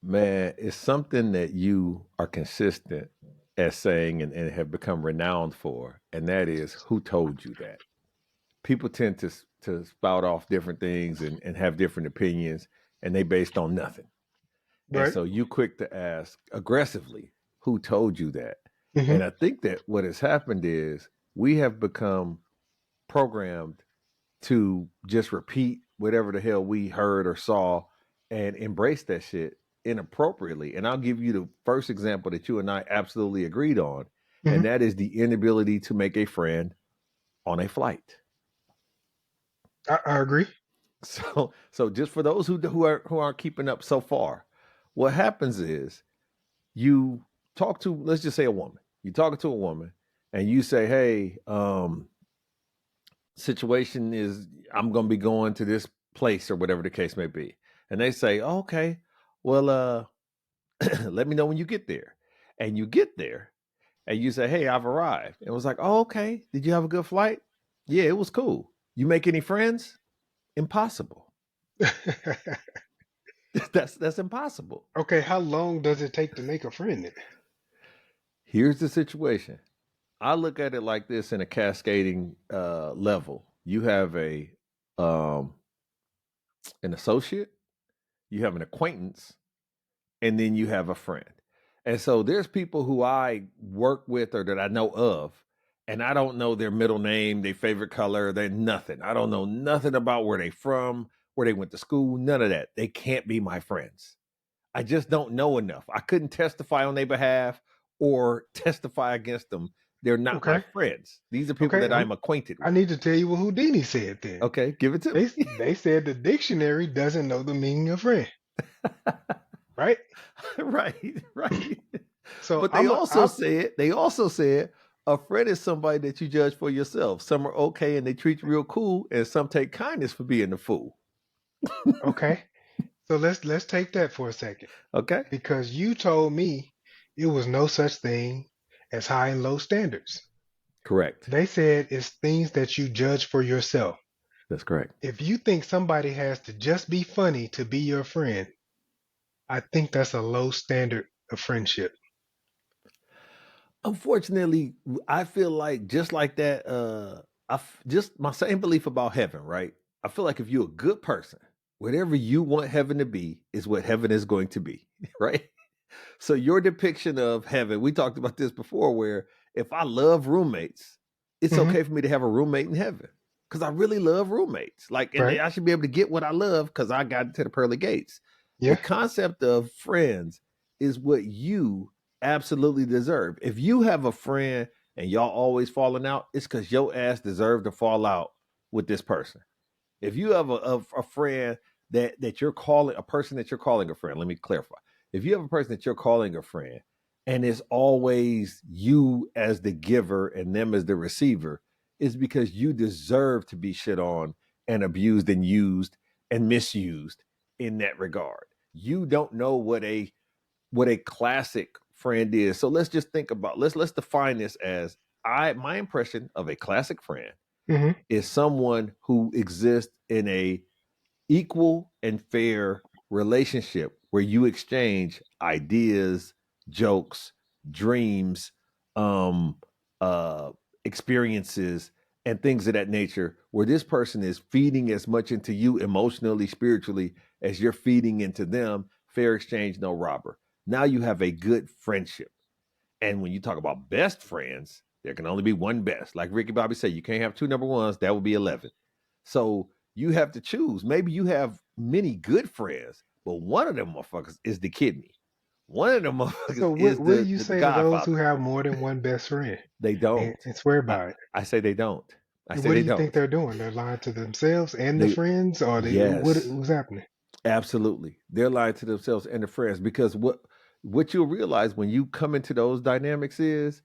Man, it's something that you are consistent at saying and have become renowned for, and that is who told you that. People tend to spout off different things and have different opinions, and they based on nothing. And Right. so you quick to ask aggressively, who told you that? Hmm. And I think that what has happened is we have become programmed to just repeat whatever the hell we heard or saw and embrace that shit inappropriately. And I'll give you the first example that you and I absolutely agreed on, and Hmm. that is the inability to make a friend on a flight. I agree. So just for those who aren't keeping up so far, what happens is you talk to, let's just say, a woman. You talking to a woman and you say, "Hey, situation is I'm going to be going to this place or whatever the case may be." And they say, oh, "Okay, well, let me know when you get there." And you get there and you say, "Hey, I've arrived." And it was like, "Oh, okay. Did you have a good flight?" "Yeah, it was cool." "You make any friends?" Impossible. That's impossible. Okay, how long does it take to make a friend then? Here's the situation. I look at it like this in a cascading level. You have a um, an associate, you have an acquaintance, and then you have a friend. And so there's people who I work with or that I know of, and I don't know their middle name, their favorite color, they're nothing. I don't know nothing about where they from, where they went to school, none of that. They can't be my friends. I just don't know enough. I couldn't testify on their behalf or testify against them. They're not my Okay. friends. These are people Okay. that I'm acquainted I with. need to tell you what Houdini said then. Okay, give it to me. They said the dictionary doesn't know the meaning of friend, right? Right, right. So But they also said a friend is somebody that you judge for yourself. Some are okay and they treat you real cool, and some take kindness for being a fool. okay. So let's take that for a second Okay? because you told me it was no such thing as high and low standards. Correct. They said it's things that you judge for yourself. That's correct. If you think somebody has to just be funny to be your friend, I think that's a low standard of friendship. Unfortunately, I feel like just like that, just my same belief about heaven, right? I feel like if you're a good person, whatever you want heaven to be is what heaven is going to be, right? So your depiction of heaven, we talked about this before, where if I love roommates, it's Hmm. okay for me to have a roommate in heaven because I really love roommates. Like, and Right? I should be able to get what I love because I got to the pearly gates. The Yeah. concept of friends is what you absolutely deserve. If you have a friend and y'all always falling out, it's because your ass deserved to fall out with this person. If you have a friend that you're calling a person that you're calling a friend, let me clarify. If you have a person that you're calling a friend and it's always you as the giver and them as the receiver, it's because you deserve to be shit on and abused and used and misused in that regard. You don't know what a classic friend is. So let's just think about let's define this as I my impression of a classic friend Hmm. is someone who exists in a equal and fair relationship where you exchange ideas, jokes, dreams, um, uh, experiences, and things of that nature, where this person is feeding as much into you emotionally, spiritually, as you're feeding into them. Fair exchange, no robber. Now you have a good friendship. And when you talk about best friends, there can only be one best. Like Ricky Bobby said, you can't have two number ones. That would be 11. So you have to choose. Maybe you have many good friends, but one of them motherfuckers is the kidney. One of them motherfuckers So is what do you the say to those who godfather. have more than one best friend They don't. and swear I, by it? I say they don't. I And say what do they you think don't. they're doing? They're lying to themselves and the They friends, or yes. what's happening? Absolutely. They're lying to themselves and their friends because what you'll realize when you come into those dynamics is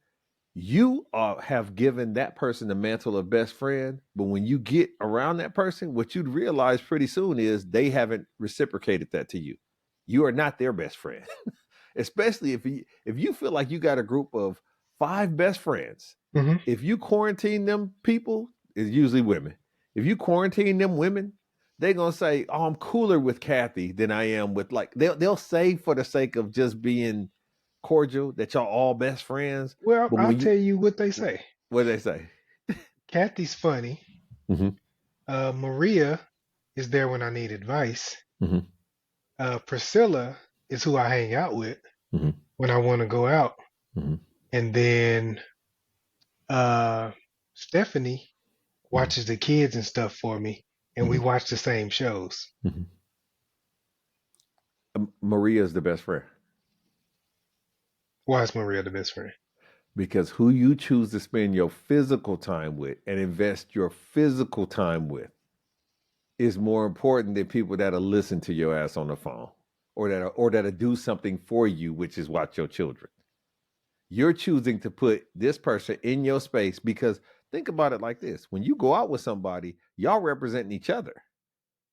you have given that person the mantle of best friend, but when you get around that person, what you'd realize pretty soon is they haven't reciprocated that to you. You are not their best friend, especially if you feel like you got a group of five best friends. Hmm. If you quarantine them people, it's usually women. If you quarantine them women, They're gonna say, "Oh, I'm cooler with Kathy than I am with like." They'll say for the sake of just being cordial that y'all all best friends. Well, But I'll when you, tell you what they say. what do they say? Kathy's funny. Mm-hmm. Maria is there when I need advice. Mm-hmm. Priscilla is who I hang out with Mm-hmm. when I want to go out. Mm-hmm. And then uh, Stephanie watches the kids and stuff for me, and we Mm-hmm. watch the same shows. Mm-hmm. Maria is the best friend Why is Maria the best friend? because who you choose to spend your physical time with and invest your physical time with is more important than people that'll listen to your ass on the phone or that'll do something for you, which is watch your children. You're choosing to put this person in your space because think about it like this: when you go out with somebody, y'all representing each other.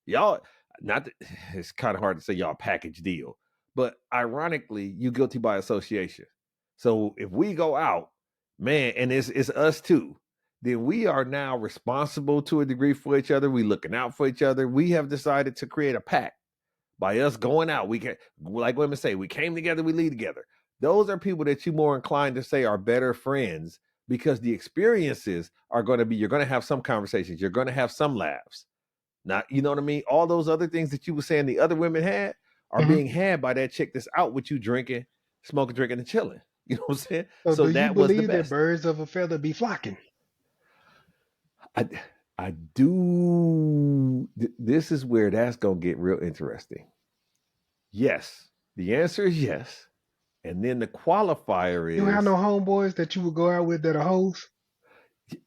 Y'all, not that, it's kind of hard to say y'all package deal, but ironically, you guilty by association. So if we go out, man, and it's us too, then we are now responsible to a degree for each other. We looking out for each other. We have decided to create a pact by us going out. We can, like women say, we came together, we lead together. Those are people that you're more inclined to say are better friends because the experiences are going to be, you're going to have some conversations, you're going to have some laughs. Now, you know what I mean? All those other things that you were saying the other women had are Hmm. being had by that chick that's out with you drinking, smoking, drinking, and chilling. You know what I'm saying? So, So do you that was the believe that best. birds of a feather be flocking? I I do. This is where that's gonna get real interesting. Yes, the answer is yes, and then the qualifier You don't have no is homeboys that you would go out with that are hoes?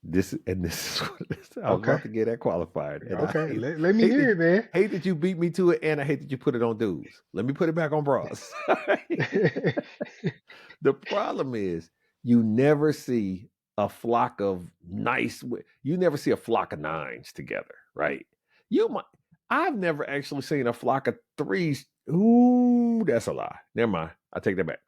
this, and this is what I was Okay. about to get that qualified, and I Okay. hate Let me hate hear that it, man. hate that you beat me to it, and I hate that you put it on dudes. Let me put it back on bras. The problem is you never see a flock of you never see a flock of nines together, right? You might I've never actually seen a flock of threes. Ooh, that's a lie. Never mind. I take that back.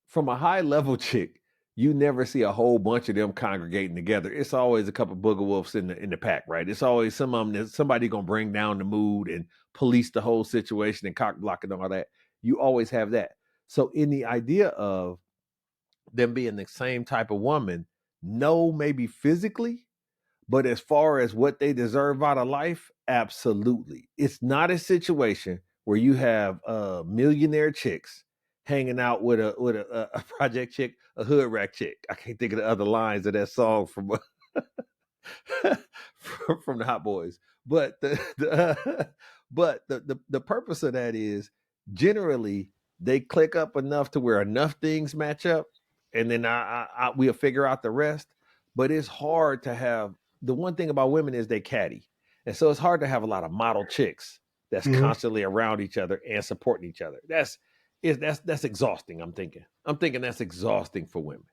From a high level chick, you never see a whole bunch of them congregating together. It's always a couple of booger wolves in the pack, right? It's always some of them that somebody gonna bring down the mood and police the whole situation and cock block and all that. You always have that. So in the idea of them being the same type of woman, no, maybe physically, but as far as what they deserve out of life, absolutely. It's not a situation where you have millionaire chicks hanging out with a project chick, a hood rat chick. I can't think of the other lines of that song from from the Hot Boys. But the purpose of that is generally they click up enough to where enough things match up, and then we'll figure out the rest. But it's hard to have the one thing about women is they catty, and so it's hard to have a lot of model chicks that's Hmm. constantly around each other and supporting each other. That's exhausting. I'm thinking that's exhausting for women.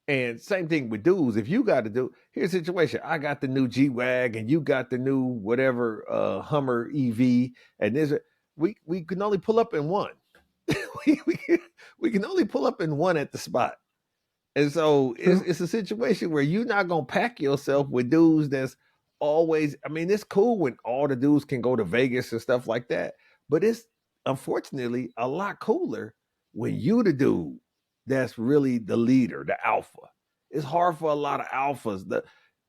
And same thing with dudes. If you got to do, here's the situation. I got the new G Wag and you got the new whatever Hummer EV, and we can only pull up in one. We can only pull up in one at the spot. And so True. it's a situation where you're not gonna pack yourself with dudes that's always. I mean, it's cool when all the dudes can go to Vegas and stuff like that, but it's unfortunately a lot cooler when you the dude that's really the leader, the alpha. It's hard for a lot of alphas.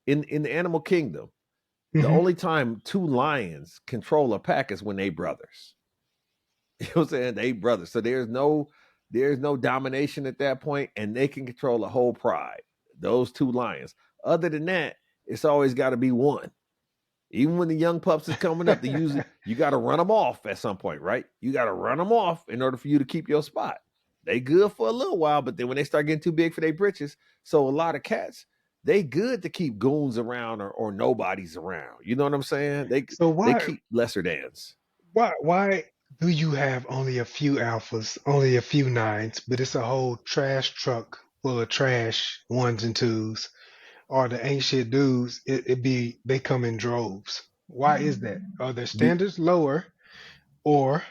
In the animal kingdom, the Hmm. only time two lions control a pack is when they brothers. You know what I'm saying? They brothers. So there's no domination at that point, and they can control the whole pride. Those two lions. Other than that, it's always got to be one. Even when the young pups is coming up, they usually you got to run them off at some point, right? You got to run them off in order for you to keep your spot. They good for a little while, but then when they start getting too big for their britches, so a lot of cats, they good to keep goons around or nobodies around. You know what I'm saying? They So they why keep lesser dans. why do you have only a few alphas, only a few nines, but it's a whole trash truck full of trash ones and twos, or the ain't shit dudes? It be they come in droves. Why is that? Are their Be, standards lower, or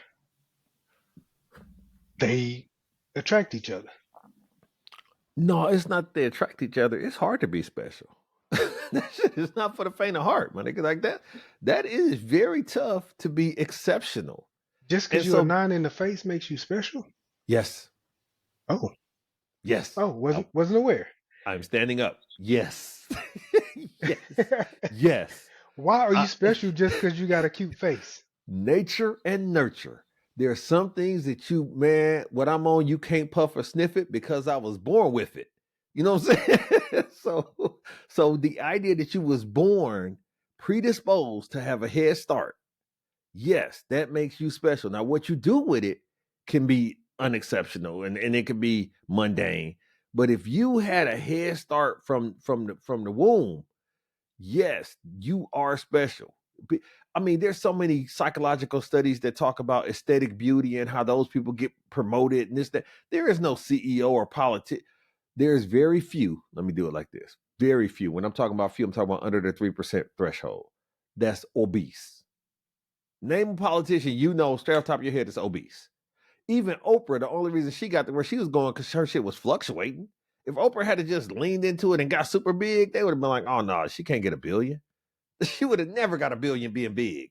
they attract each other? No, it's not they attract each other. It's hard to be special. That shit is not for the faint of heart, my nigga. Like that, that is very tough to be exceptional. Just because And you're a so, nine in the face makes you special? yes, Oh, yes, oh, wasn't aware. I'm standing up. Yes, yes, yes. Why are you I, special just because you got a cute face? nature and nurture. There are some things that you, man, what I'm on, you can't puff or sniff it because I was born with it. You know what I'm saying? So the idea that you was born predisposed to have a head start, yes, that makes you special. Now, what you do with it can be unexceptional and it can be mundane. But if you had a head start from the womb, yes, you are special. I mean, there's so many psychological studies that talk about aesthetic beauty and how those people get promoted and this, that. There is no CEO or politic. There's very few. Let me do it like this. Very few. When I'm talking about few, I'm talking about under the 3% threshold. That's obese. Name a politician you know straight off the top of your head that's obese. Even Oprah, the only reason she got to where she was going because her shit was fluctuating. If Oprah had just leaned into it and got super big, they would have been like, oh no, she can't get a billion. She would have never got a billion being big.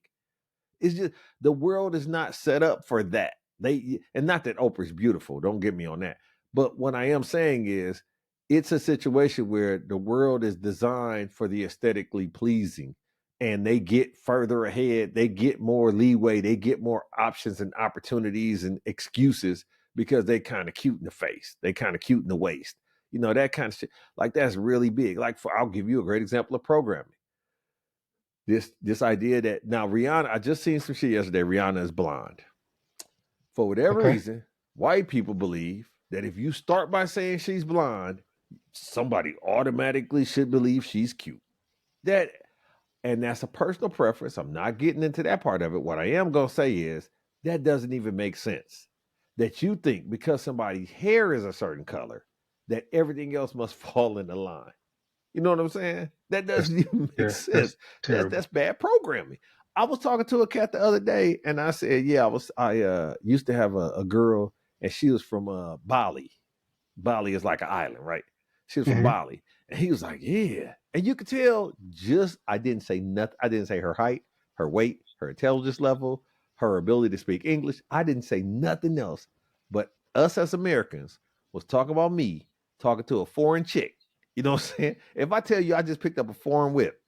It's just the world is not set up for that. They and not that Oprah's beautiful. Don't get me on that. But what I am saying is, it's a situation where the world is designed for the aesthetically pleasing, and they get further ahead. They get more leeway. They get more options and opportunities and excuses because they kind of cute in the face. They kind of cute in the waist. You know that kind of shit. Like that's really big. Like I'll give you a great example of programming this idea that now Rihanna, I just seen some shit yesterday. Rihanna is blonde. For whatever Okay. reason, white people believe that if you start by saying she's blonde, somebody automatically should believe she's cute. That and that's a personal preference. I'm not getting into that part of it. What I am gonna say is that doesn't even make sense. That you think because somebody's hair is a certain color, that everything else must fall in the line. You know what I'm saying? That That's doesn't even make yeah, sense. that's That's terrible. that's bad programming. I was talking to a cat the other day, and I said, "Yeah, I used to have a girl, and she was from Bali. Bali is like an island, right? She was from Hmm. Bali, and he was like, "Yeah," and you could tell. Just I didn't say nothing. I didn't say her height, her weight, her intelligence level, her ability to speak English. I didn't say nothing else. But us as Americans was talking about me talking to a foreign chick. You know what I'm saying? If I tell you I just picked up a foreign whip,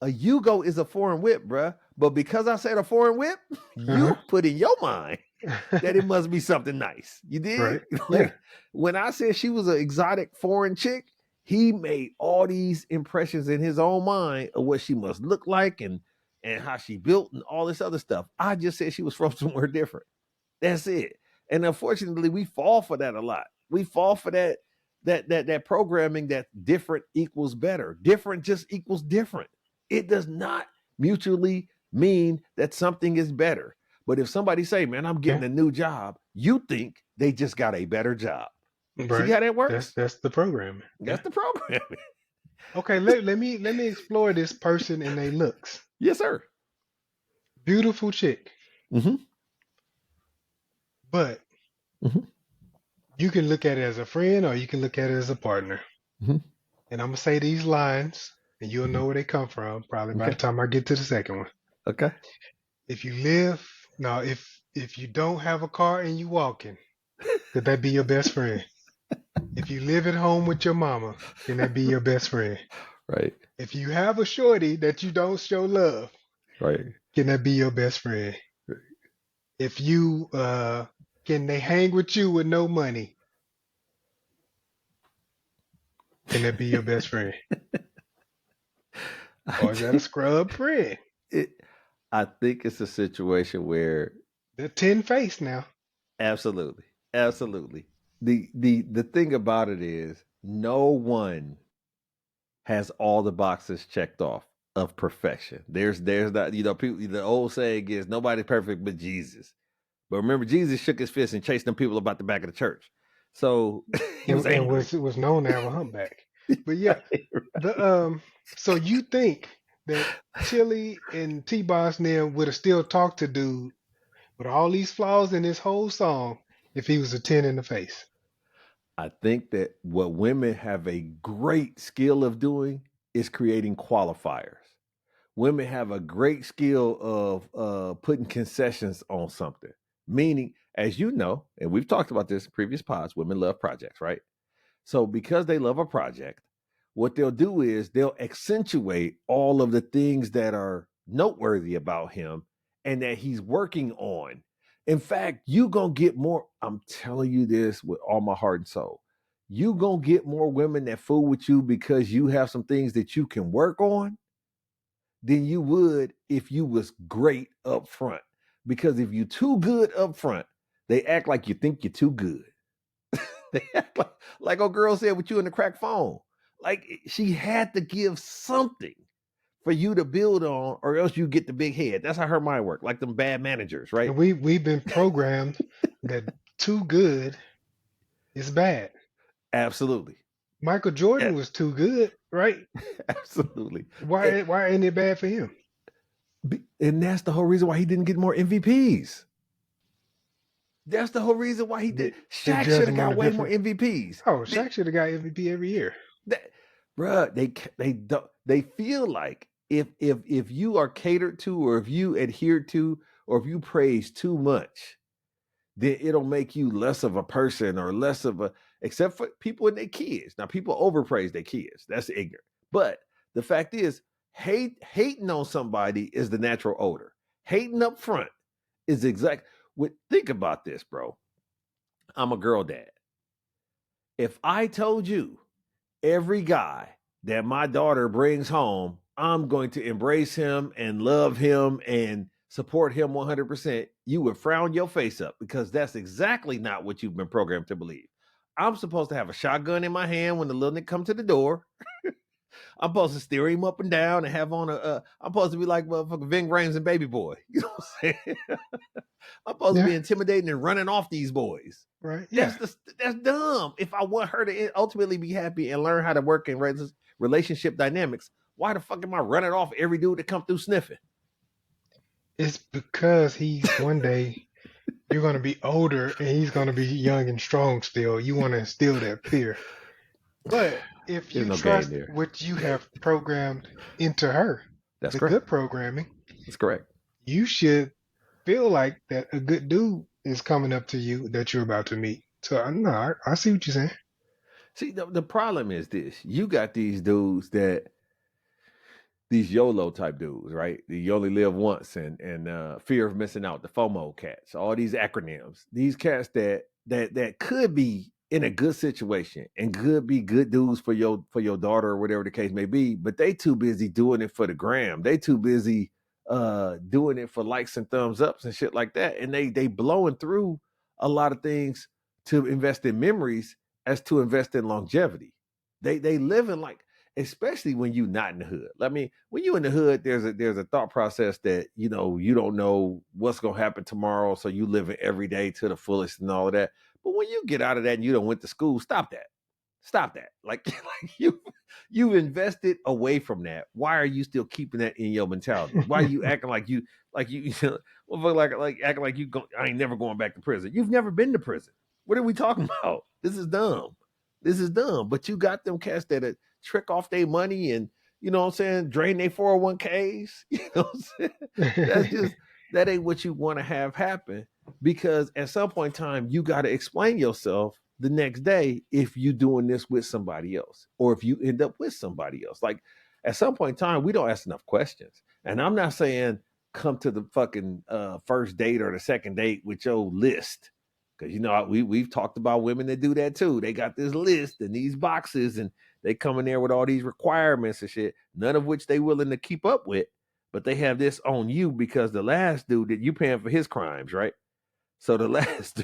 a Yugo is a foreign whip, bruh. But because I said a foreign whip, Uh-huh. you put in your mind that it must be something nice. You Right. dig? Yeah. Like when I said she was an exotic foreign chick, he made all these impressions in his own mind of what she must look like and how she built and all this other stuff. I just said she was from somewhere different. That's it. And unfortunately, we fall for that a lot. We fall for that programming that different equals better. Different just equals different. It does not mutually mean that something is better. But if somebody say, "Man, I'm getting Yeah. a new job," you think they just got a better job. See Right. how that That's works? that's the programming. That's Yeah. the programming. Okay, let me explore this person and they looks. Yes, sir. Beautiful chick. Mm-hmm. But Mm-hmm. you can look at it as a friend or you can look at it as a partner. Mm-hmm. And I'm gonna say these lines and you'll Mm-hmm. know where they come from probably by the Okay. time I get to the second one. Okay. If you live now, if you don't have a car and you walking, could that be your best friend? If you live at home with your mama, can that be your best friend? Right. If you have a shorty that you don't show love, Right. can that be your best friend? If you can they hang with you with no money, can that be your best friend? I Or is that a think scrub friend? it. I think it's a situation where The tin face now. absolutely, absolutely. The thing about it is, no one has all the boxes checked off of perfection. There's that people. The old saying is nobody's perfect but Jesus. But remember, Jesus shook his fist and chased them people about the back of the church. So he was And angry. was known to have a humpback. But yeah, the so you think that Chili and T-Boss and them would have still talked to dude with all these flaws in his whole song if he was a 10 in the face? I think that what women have a great skill of doing is creating qualifiers. Women have a great skill of putting concessions on something. Meaning, as you know, and we've talked about this in previous pods, women love projects, right? So because they love a project, what they'll do is they'll accentuate all of the things that are noteworthy about him and that he's working on. In fact, you gonna get more. I'm telling you this with all my heart and soul. You gonna get more women that fool with you because you have some things that you can work on than you would if you was great up front. Because if you too good up front, they act like you think you're too good. They act like old girl said with you in the crack phone. Like she had to give something for you to build on, or else you get the big head. That's how her mind worked, like them bad managers, right? And we've been programmed that too good is bad. Absolutely. Michael Yeah, Jordan was too good, right? absolutely. And, Why ain't it bad for him? and that's the whole reason why he didn't get more MVPs. That's the whole reason why he did. They Shaq should judge have him on got a way more different. MVPs. Oh, Shaq should have got MVP every year. That, bruh, they feel like if you are catered to, or if you adhere to, or if you praise too much, then it'll make you less of a person or less of a, except for people and their kids. Now people overpraise their kids. That's ignorant. But the fact is, hating on somebody is the natural odor. Hating up front is exact what think about this, bro. I'm a girl dad. If I told you every guy that my daughter brings home, I'm going to embrace him and love him and support him 100%, you would frown your face up because that's exactly not what you've been programmed to believe. I'm supposed to have a shotgun in my hand when the little nigga come to the door. I'm supposed to steer him up and down and have on I'm supposed to be like motherfucking Ving Rhames and Baby Boy. You know what I'm saying? I'm supposed to Yeah, be intimidating and running off these boys. right. Yeah, That's dumb. If I want her to ultimately be happy and learn how to work in relationship dynamics, why the fuck am I running off every dude that come through sniffing? it's because he's one day you're gonna be older and he's gonna be young and strong still. You want to instill that fear. But if There's you no game trust there. what you have programmed into her, That's the correct. good programming, That's correct. you should feel like that a good dude is coming up to you that you're about to meet. So no, I see what you're saying. See, the problem is this: you got these dudes that these YOLO type dudes, right? The you only live once and fear of missing out, the FOMO cats, all these acronyms. These cats that could be in a good situation and could be good dudes for your daughter or whatever the case may be, but they too busy doing it for the gram. They too busy doing it for likes and thumbs ups and shit like that. And they blowing through a lot of things to invest in memories as to invest in longevity. They living like, especially when you not in the hood. I mean, when you in the hood, there's a thought process that you don't know what's gonna happen tomorrow, so you live in every day to the fullest and all of that. But when you get out of that and you don't went to school, stop that. Stop that. Like, like you invested away from that. Why are you still keeping that in your mentality? Why are you acting like you like acting like I ain't never going back to prison? You've never been to prison. What are we talking about? This is dumb. This is dumb. But you got them cats that trick off their money and what I'm saying, drain their 401ks. You know what I'm saying? That's just that ain't what you want to have happen because at some point in time you got to explain yourself the next day if you doing this with somebody else or if you end up with somebody else. Like at some point in time, we don't ask enough questions. And I'm not saying come to the fucking first date or the second date with your list. Because we've talked about women that do that too. They got this list and these boxes, and they come in there with all these requirements and shit, none of which they willing to keep up with. But they have this on you because the last dude that you paying for his crimes, right? So the last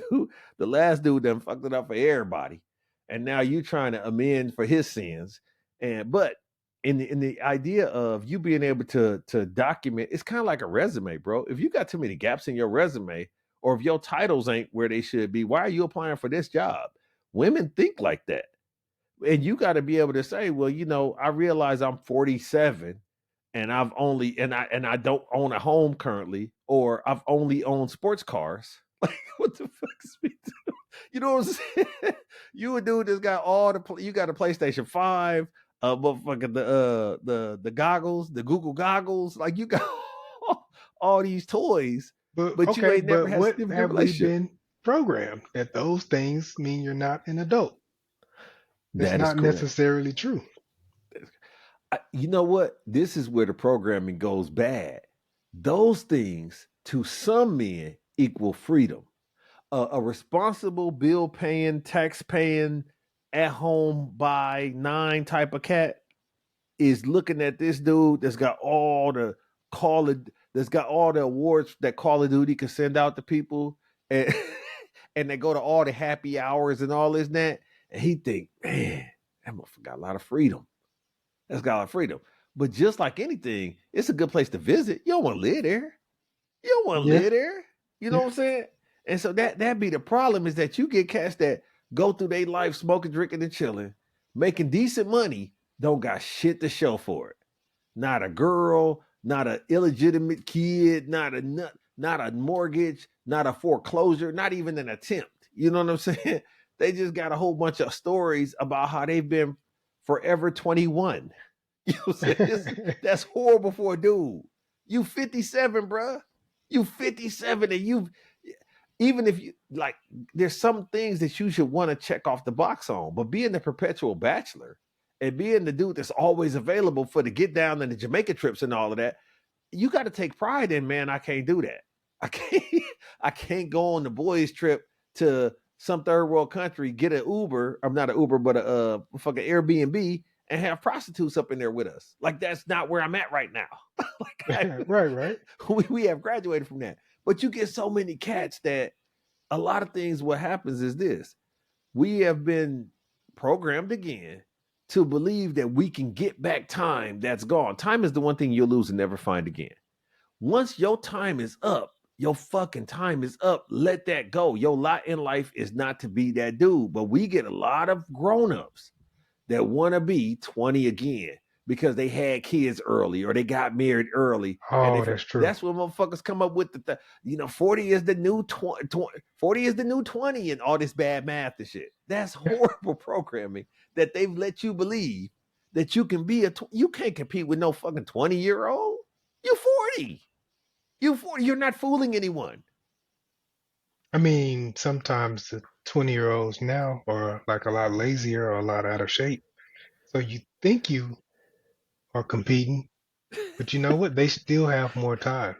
dude done fucked it up for everybody, and now you trying to amend for his sins. And but in the idea of you being able to document, it's kind of like a resume, bro. If you got too many gaps in your resume, or if your titles ain't where they should be, why are you applying for this job? Women think like that, and you got to be able to say, well, I realize I'm 47 and I've only and I don't own a home currently, or I've only owned sports cars. Like, what the fuck is me doing? You know what I'm saying? You a dude that's got you got a PlayStation 5. motherfucker, the goggles, the Google goggles. Like you got all these toys, But but you okay, ain't never but had a what significant have we relationship. been programmed that those things mean you're not an adult? That's That is not correct. necessarily true. You know what? This is where the programming goes bad. Those things to some men equal freedom. A responsible bill paying, tax paying, at home by nine type of cat is looking at this dude that's got all the that's got all the awards that Call of Duty can send out to people, and and they go to all the happy hours and all this and that, and he think, man, that motherfucker got a lot of freedom. That's got a lot of freedom. But just like anything, it's a good place to visit. You don't want to live there. You don't want to Yeah, live there. You know yeah. what I'm saying? And so that be the problem is that you get cats that go through their life smoking, drinking, and chilling, making decent money, don't got shit to show for it. Not a girl, not an illegitimate kid, not a mortgage, not a foreclosure, not even an attempt. You know what I'm saying? They just got a whole bunch of stories about how they've been forever 21. You know what I'm saying? That's horrible for a dude. You 57, bruh. You 57 and you even if you like there's some things that you should want to check off the box on, but being the perpetual bachelor and being the dude that's always available for the get down and the Jamaica trips and all of that, you got to take pride in, man, I can't do that. I can't I can't go on the boys trip to some third world country, get an Uber, I'm not an Uber, but a fucking Airbnb and have prostitutes up in there with us. Like that's not where I'm at right now. like Right, right. we have graduated from that. But you get so many cats that a lot of things what happens is this. We have been programmed again to believe that we can get back time that's gone. Time is the one thing you'll lose and never find again. Once your time is up, your fucking time is up. Let that go. Your lot in life is not to be that dude. But we get a lot of grown-ups that want to be 20 again because they had kids early or they got married early and Oh, that's true. that's what motherfuckers come up with 40 is the new 20, 40 is the new 20 and all this bad math and shit. That's horrible programming that they've let you believe that you can be you can't compete with no fucking 20-year-old. You 40. You 40. You're not fooling anyone. I mean, sometimes the 20-year-olds now are like a lot lazier or a lot out of shape. So you think you are competing, but you know what? They still have more time.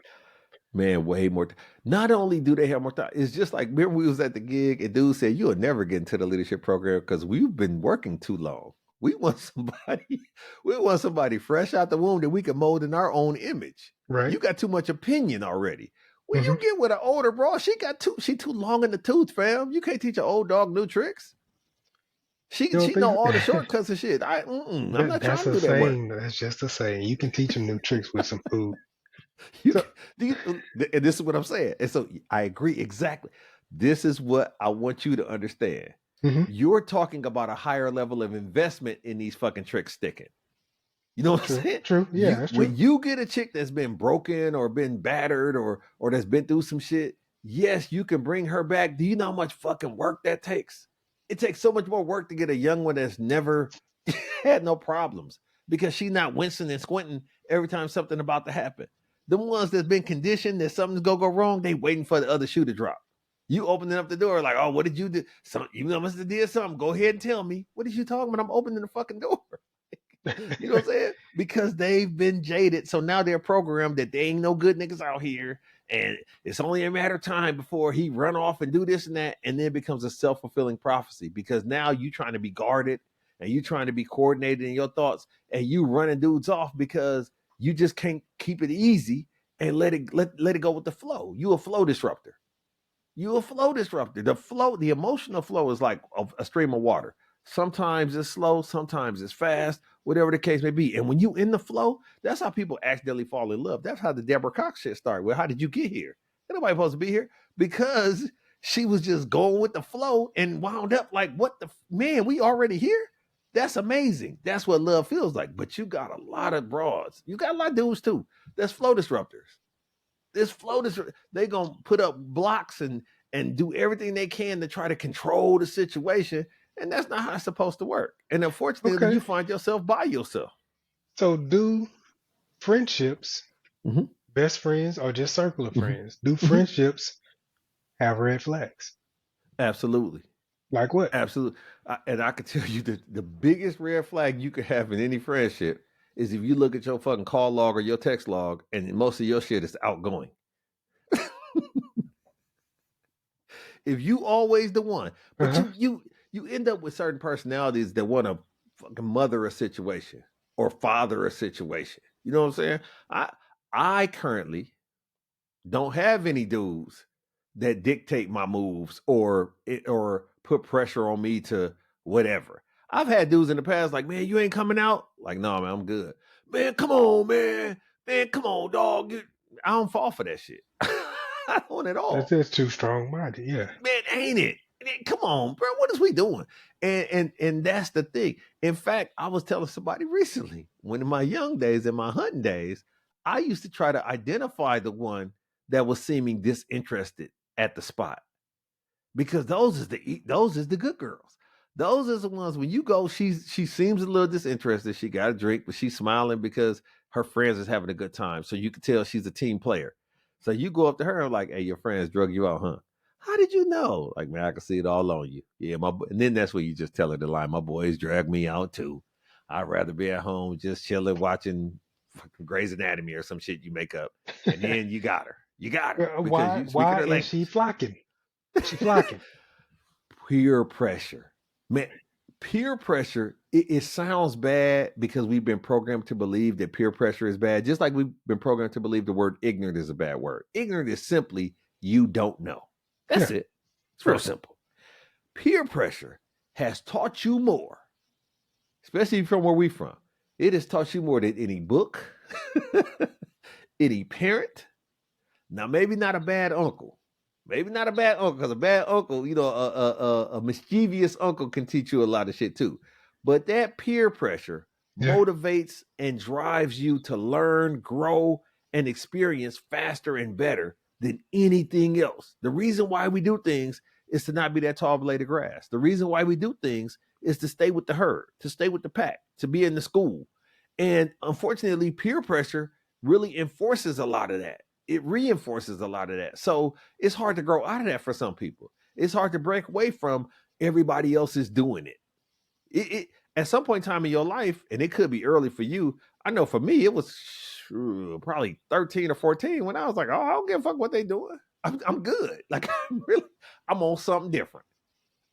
Man, way more. Not only do they have more time, it's just like remember we was at the gig and dude said you'll never get into the leadership program because we've been working too long. We want somebody, we want somebody fresh out the womb that we can mold in our own image. Right? You got too much opinion already. When you Hmm. get with an older bro, she too long in the tooth, fam. You can't teach an old dog new tricks. She You don't she know think all the so? shortcuts and shit. I'm not trying That's to a do that work. saying. That's just a saying. You can teach them new tricks with some food. You So, can, and this is what I'm saying. And so I agree exactly. This is what I want you to understand. hmm, You're talking about a higher level of investment in these fucking tricks sticking. You know what I'm true, saying? true. Yeah, You that's true. when you get a chick that's been broken or been battered or that's been through some shit, yes, you can bring her back. Do you know how much fucking work that takes? It takes so much more work to get a young one that's never had no problems because she's not wincing and squinting every time something about to happen. The ones that's been conditioned that something's gonna go wrong, they waiting for the other shoe to drop. You opening up the door like, oh, what did you do? You must have did something. Go ahead and tell me. What is you talking about? I'm opening the fucking door. You know what I'm saying? Because they've been jaded. So now they're programmed that they ain't no good niggas out here. And it's only a matter of time before he run off and do this and that. And then it becomes a self-fulfilling prophecy because now you trying to be guarded and you trying to be coordinated in your thoughts and you running dudes off because you just can't keep it easy and let it go with the flow. You a flow disruptor. You a flow disruptor. The emotional flow is like a stream of water. Sometimes it's slow, sometimes it's fast, whatever the case may be. And when you in the flow, that's how people accidentally fall in love. That's how the Deborah Cox shit started. Well, how did you get here? Ain't nobody supposed to be here because she was just going with the flow and wound up like, what the man? We already here. That's amazing. That's what love feels like. But you got a lot of broads. You got a lot of dudes too. That's flow disruptors. This float is they gonna put up blocks and do everything they can to try to control the situation. And that's not how it's supposed to work. And unfortunately, Okay. you find yourself by yourself. So do friendships, Hmm. best friends, or just circle of Hmm. friends, do Hmm. friendships have red flags? Absolutely. Like what? Absolutely. And I can tell you that the biggest red flag you could have in any friendship is if you look at your fucking call log or your text log and most of your shit is outgoing. If you always the one, but Uh-huh. you end up with certain personalities that want to fucking mother a situation or father a situation. You know what I'm saying? I I currently don't have any dudes that dictate my moves or put pressure on me to whatever. I've had dudes in the past like, man, you ain't coming out. Like, no, man, I'm good. Man, come on, man. Man, come on, dog. I don't fall for that shit. I don't at That's all. just too strong minded. Yeah. Man, ain't it? Come on, bro. What is we doing? And that's the thing. In fact, I was telling somebody recently, when in my young days, in my hunting days, I used to try to identify the one that was seeming disinterested at the spot because those is the good girls. Those is the ones when you go, she seems a little disinterested. She got a drink, but she's smiling because her friends is having a good time. So you can tell she's a team player. So you go up to her and like, hey, your friends drug you out, huh? How did you know? Like, man, I can see it all on you. Yeah, and then that's when you just tell her the line. My boys drag me out too. I'd rather be at home just chilling, watching fucking Grey's Anatomy or some shit you make up. And then you got her. You got her because Why? you speaking Why her is she language. flocking? She flocking. Peer pressure. Man, peer pressure, it sounds bad because we've been programmed to believe that peer pressure is bad, just like we've been programmed to believe the word ignorant is a bad word. Ignorant is simply you don't know. That's Yeah. it. It's real Right. simple. Peer pressure has taught you more, especially from where we from. It has taught you more than any book, any parent. Now, maybe not a bad uncle. Maybe not a bad uncle, because a bad uncle, a mischievous uncle can teach you a lot of shit too. But that peer pressure Yeah. motivates and drives you to learn, grow, and experience faster and better than anything else. The reason why we do things is to not be that tall blade of grass. The reason why we do things is to stay with the herd, to stay with the pack, to be in the school. And unfortunately, peer pressure really enforces a lot of that. It reinforces a lot of that. So it's hard to grow out of that for some people. It's hard to break away from everybody else is doing it. At some point in time in your life, and it could be early for you. I know for me, it was probably 13 or 14 when I was like, oh, I don't give a fuck what they doing. I'm good. Like I'm on something different.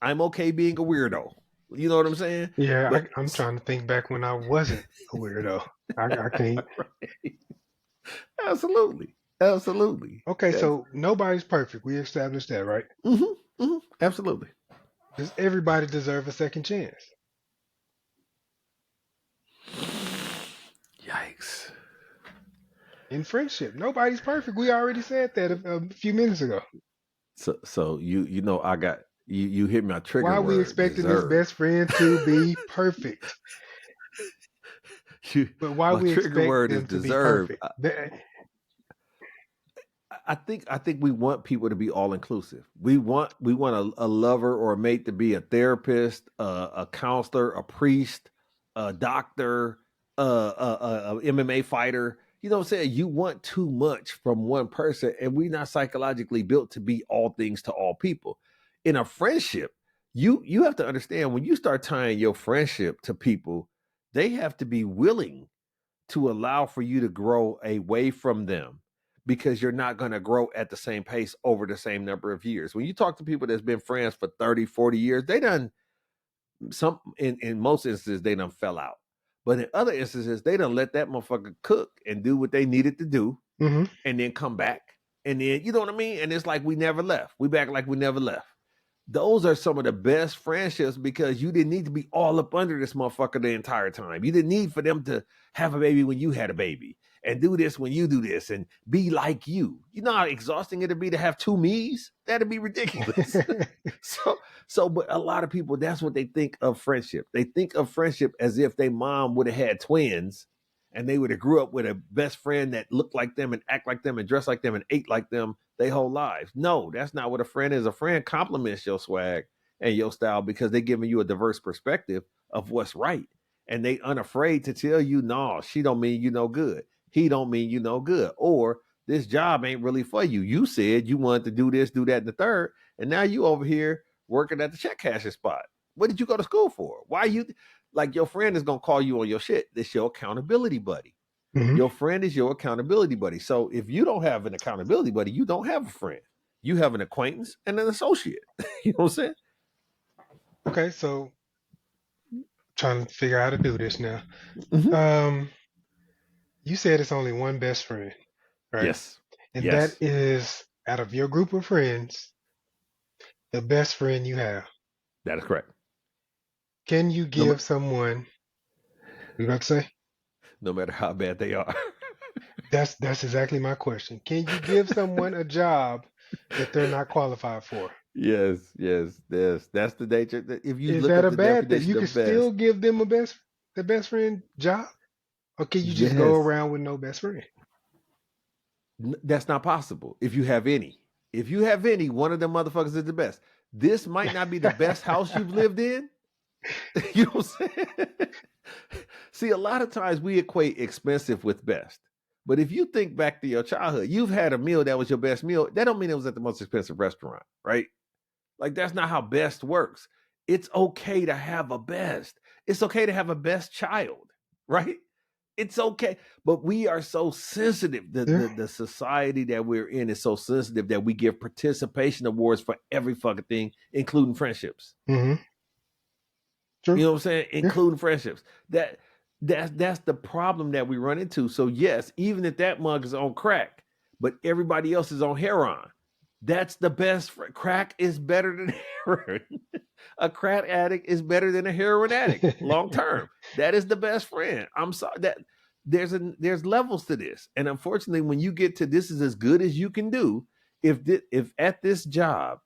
I'm okay being a weirdo. You know what I'm saying? Yeah. But I'm trying to think back when I wasn't a weirdo. I can't. absolutely, absolutely. Okay. That's, So nobody's perfect. We established that, right? absolutely. Does everybody deserve a second chance? Yikes. In friendship, nobody's perfect. We already said that a few minutes ago. So you know I got you hit my trigger Why are we word expecting this deserve. best friend to be perfect? You, But why my we trigger expect word is them to be deserve. perfect? I think we want people to be all inclusive. We want a lover or a mate to be a therapist, a counselor, a priest, a doctor, a MMA fighter. You know what I'm saying? You want too much from one person, and we're not psychologically built to be all things to all people. In a friendship, you have to understand when you start tying your friendship to people, they have to be willing to allow for you to grow away from them because you're not going to grow at the same pace over the same number of years. When you talk to people that's been friends for 30, 40 years, they done some in most instances they done fell out. But in other instances, they done let that motherfucker cook and do what they needed to do Hmm. and then come back. And then you know what I mean? And it's like we never left. We back like we never left. Those are some of the best friendships because you didn't need to be all up under this motherfucker the entire time. You didn't need for them to have a baby when you had a baby and do this when you do this and be like you. You know how exhausting it'd be to have two me's? That'd be ridiculous. But a lot of people, that's what they think of friendship. They think of friendship as if their mom would have had twins and they would have grew up with a best friend that looked like them and act like them and dressed like them and ate like them their whole lives. No, that's not what a friend is. A friend compliments your swag and your style because they're giving you a diverse perspective of what's right. And they unafraid to tell you, no, she don't mean you no good. He don't mean you no good. Or this job ain't really for you. You said you wanted to do this, do that, and the third, and now you over here working at the check cashing spot. What did you go to school for? Why you like your friend is gonna call you on your shit? It's your accountability buddy. Hmm. Your friend is your accountability buddy. So if you don't have an accountability buddy, you don't have a friend. You have an acquaintance and an associate. You know what I'm saying? Okay, so trying to figure out how to do this now. Mm-hmm. Um, you said it's only one best friend, right? Yes. And that Yes. is out of your group of friends, the best friend you have. That is correct. Can you No, give someone, you about to say? no matter how bad they are. That's exactly my question. Can you give someone a job that they're not qualified for? Yes, yes, yes. That's the nature. If you Is look that up a the bad thing? definition You can of still best, give them the best friend job, or can you just go yes, around with no best friend? that's not possible. If you have any, if you have any, one of them motherfuckers is the best. This might not be the best house you've lived in. You know what I'm saying? See, a lot of times we equate expensive with best. But if you think back to your childhood, you've had a meal that was your best meal. That don't mean it was at the most expensive restaurant, right? Like that's not how best works. It's okay to have a best. It's okay to have a best child, right? It's okay. But we are so sensitive. The, Yeah. the the society that we're in is so sensitive that we give participation awards for every fucking thing, including friendships. Hmm. You True. know what I'm saying? Yeah. Including friendships. That's the problem that we run into. So yes, even if that mug is on crack, but everybody else is on heroin, that's the best. Crack is better than heroin. A crack addict is better than a heroin addict long term. That is the best friend. I'm sorry that there's levels to this, and unfortunately, when you get to this is as good as you can do. If at this job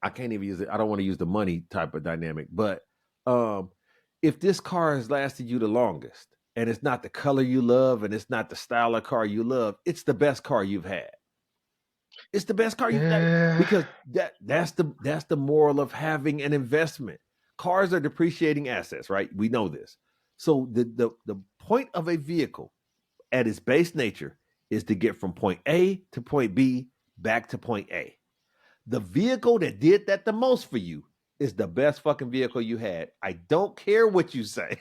I can't even use it. I don't want to use the money type of dynamic, but um, if this car has lasted you the longest, and it's not the color you love, and it's not the style of car you love, it's the best car you've had. It's the best car you've had Yeah. because that's the moral of having an investment. Cars are depreciating assets, right? We know this. So the point of a vehicle at its base nature is to get from point A to point B back to point A. The vehicle that did that the most for you is the best fucking vehicle you had. I don't care what you say.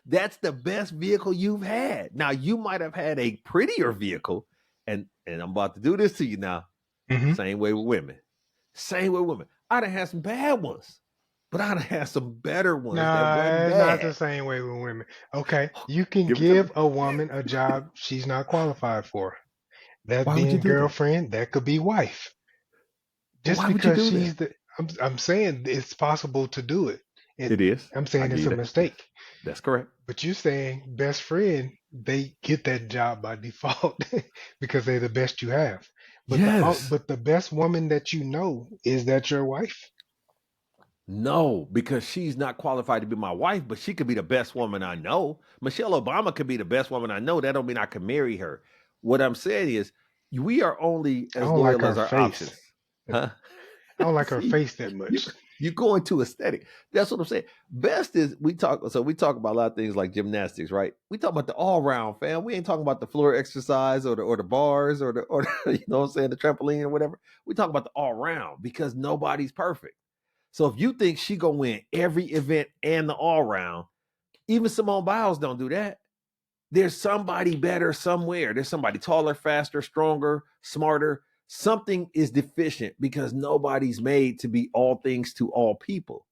That's the best vehicle you've had. Now you might have had a prettier vehicle, and I'm about to do this to you now. Hmm. Same way with women. Same way with women. I'd have had some bad ones, but I'd have had some better ones that wasn't Nah, it's not the bad. same way with women. Okay, you can Give it to me. give a woman a job she's not qualified for. That Why would you being do that? girlfriend, that could be wife. But Just why would you because do that? she's the, I'm saying it's possible to do it. It is. I'm I saying give it's you a that. mistake. That's correct. But you're saying best friend, they get that job by default because they're the best you have. Yes. But the best woman that you know, is that your wife? No, because she's not qualified to be my wife, but she could be the best woman I know. Michelle Obama could be the best woman I know. That don't mean I can marry her. What I'm saying is, we are only I as don't like loyal her as our face. options, huh? I don't like her See, face that you much. you go into aesthetic. That's what I'm saying. Best is we talk. So we talk about a lot of things like gymnastics, right? We talk about the all round, fam. We ain't talking about the floor exercise or the bars or you know what I'm saying, the trampoline or whatever. We talk about the all round because nobody's perfect. So if you think she gonna win every event and the all round, even Simone Biles don't do that. There's somebody better somewhere. There's somebody taller, faster, stronger, smarter. Something is deficient because nobody's made to be all things to all people.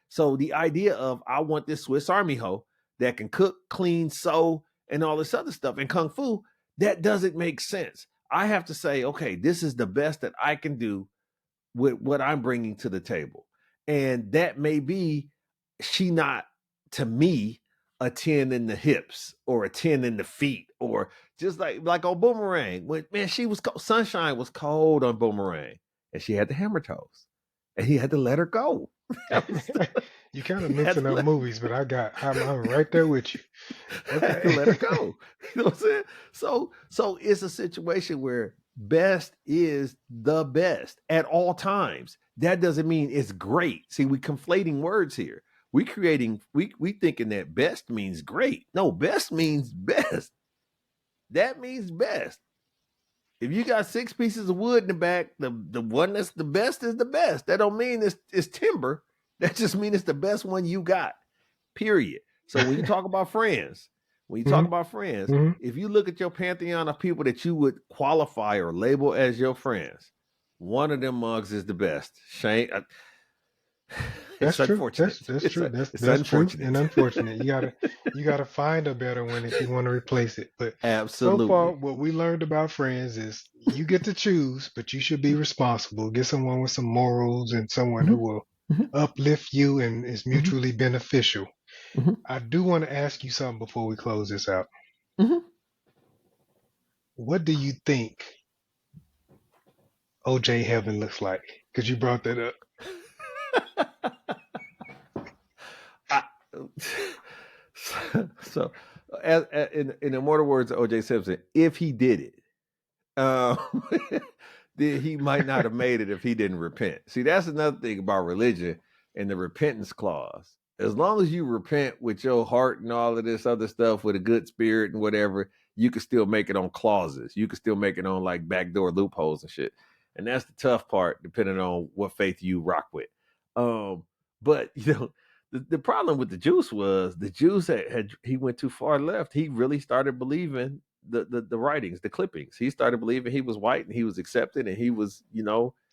So the idea of I want this Swiss Army hoe that can cook, clean, sew, and all this other stuff in Kung Fu, that doesn't make sense. I have to say, okay, this is the best that I can do with what I'm bringing to the table. And that may be she not to me a 10 in the hips or a 10 in the feet or just like on Boomerang when man she was cold. Sunshine was cold on Boomerang and she had the hammer toes and he had to let her go. You kind of He had mixing to up let movies, but I'm right there with you. had to let her Okay. go. You know what I'm saying? So it's a situation where Best is the best at all times. That doesn't mean it's great. See, we conflating words here. We thinking that best means great. No, best means best. That means best. If you got 6 pieces of wood in the back, the one that's the best is the best. That don't mean it's timber. That just means it's the best one you got. Period. So when you talk about friends, when you talk Hmm. about friends, Hmm. if you look at your pantheon of people that you would qualify or label as your friends, one of them mugs is the best. Shane, That's it's true. unfortunate. That's true. It's That's true and unfortunate. unfortunate. You gotta find a better one if you want to replace it. But so far, Absolutely. what we learned about friends is you get to choose, but you should be responsible. Get someone with some morals and someone who Mhm, will mhm, uplift you and is mhm, mutually beneficial. mhm, I do want to ask you something before we close this out. mhm. What do you think OJ Heaven looks like? Because you brought that up. I, so, in immortal words of O.J. Simpson, if he did it, um, then he might not have made it if he didn't repent. See, that's another thing about religion and the repentance clause. As long as you repent with your heart and all of this other stuff with a good spirit and whatever, you can still make it on clauses. You can still make it on like backdoor loopholes and shit. And that's the tough part, depending on what faith you rock with. Um, but the problem with the juice was the juice had he went too far left. He really started believing the writings, the clippings. He started believing he was white and he was accepted and he was, he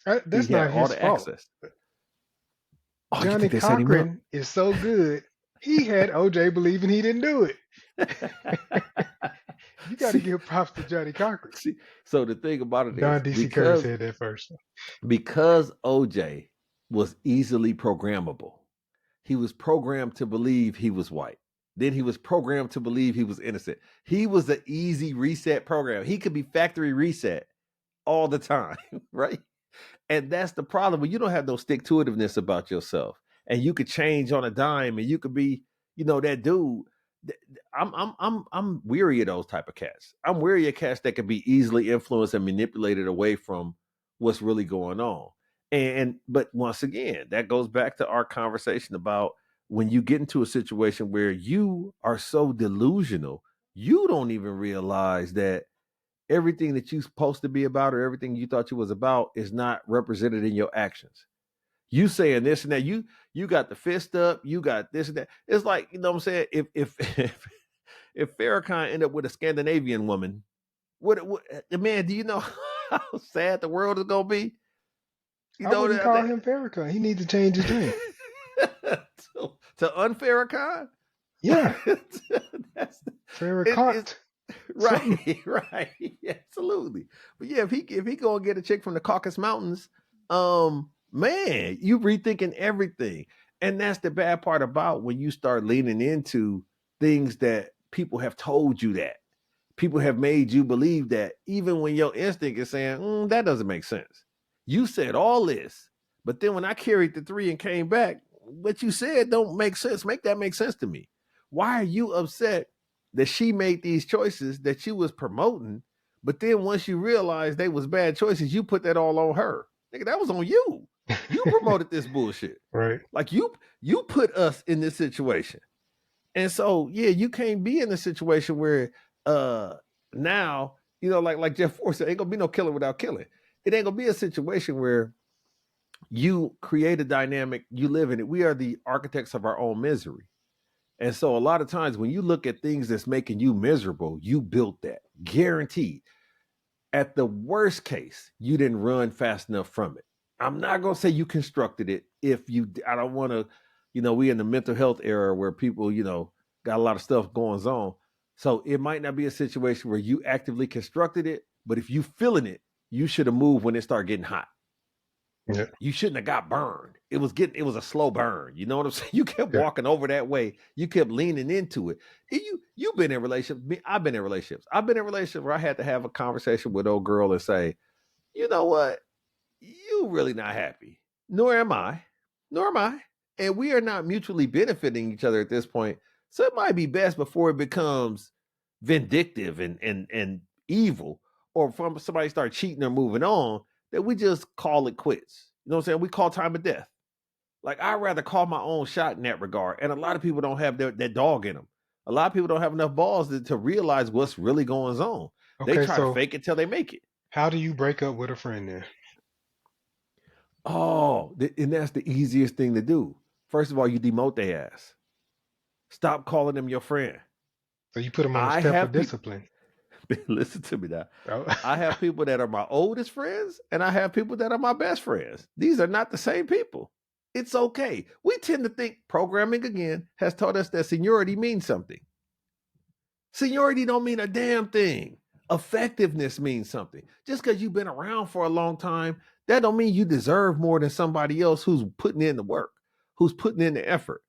That's had not all his the fault. access. Oh, you Johnny think they set him up? Cochran is so good. He had OJ believing he didn't do it. You got to see, give props to Johnny Cochran. see. So the thing about it Don is DC Curry said that first. because OJ was easily programmable. He was programmed to believe he was white. Then he was programmed to believe he was innocent. He was an easy reset program. He could be factory reset all the time, right? And that's the problem when you don't have no stick to itiveness about yourself, and you could change on a dime, and you could be, that dude. I'm weary of those type of cats. I'm weary of cats that can be easily influenced and manipulated away from what's really going on. And but once again, that goes back to our conversation about when you get into a situation where you are so delusional, you don't even realize that everything that you're supposed to be about or everything you thought you was about is not represented in your actions. You saying this and that, you got the fist up, you got this and that. It's like, you know what I'm saying? If if Farrakhan ended up with a Scandinavian woman, what man, do you know how sad the world is gonna be? You I know wouldn't that, call him Farrakhan. He needs to change his name. to unFarrakhan? Yeah, That's it's Farrakhan. Something. right, right, absolutely. But yeah, if he go and get a chick from the Caucasus Mountains, man, you rethinking everything, and that's the bad part about when you start leaning into things that people have told you that people have made you believe that, even when your instinct is saying that doesn't make sense. You said all this, but then when I carried the three and came back, what you said don't make sense. Make that make sense to me. Why are you upset that she made these choices that you was promoting, but then once you realized they was bad choices, you put that all on her? Nigga, that was on you. You promoted this bullshit. Right. Like you put us in this situation. And so, yeah, you can't be in a situation where uh now, like Jeff Ford said, ain't gonna be no killing without killing. It ain't gonna be a situation where you create a dynamic, you live in it. We are the architects of our own misery. And so a lot of times when you look at things that's making you miserable, you built that. Guaranteed. At the worst case, you didn't run fast enough from it. I'm not gonna say you constructed it. If you, I don't want to, we in the mental health era where people, got a lot of stuff going on. So it might not be a situation where you actively constructed it, but if you feeling it, you should have moved when it started getting hot. Yeah. You shouldn't have got burned. It was a slow burn. You know what I'm saying? You kept Yeah. walking over that way. You kept leaning into it. And you've been in relationships. I've been in relationships. I've been in relationships where I had to have a conversation with old girl and say, you know what? You really not happy. Nor am I. Nor am I. And we are not mutually benefiting each other at this point. So it might be best before it becomes vindictive and evil, or from somebody start cheating or moving on, that we just call it quits. You know what I'm saying? We call time of death. Like I'd rather call my own shot in that regard. And a lot of people don't have that dog in them. A lot of people don't have enough balls to realize what's really going on. They Okay, try to so fake it till they make it. how do you break up with a friend then? Oh, and that's the easiest thing to do. First of all, you demote their ass. Stop calling them your friend. So you put them on a I step of have people. discipline. Listen to me now. Oh. I have people that are my oldest friends, and I have people that are my best friends. These are not the same people. It's okay. We tend to think programming again has taught us that seniority means something. Seniority don't mean a damn thing. Effectiveness means something. Just because you've been around for a long time, that don't mean you deserve more than somebody else who's putting in the work, who's putting in the effort.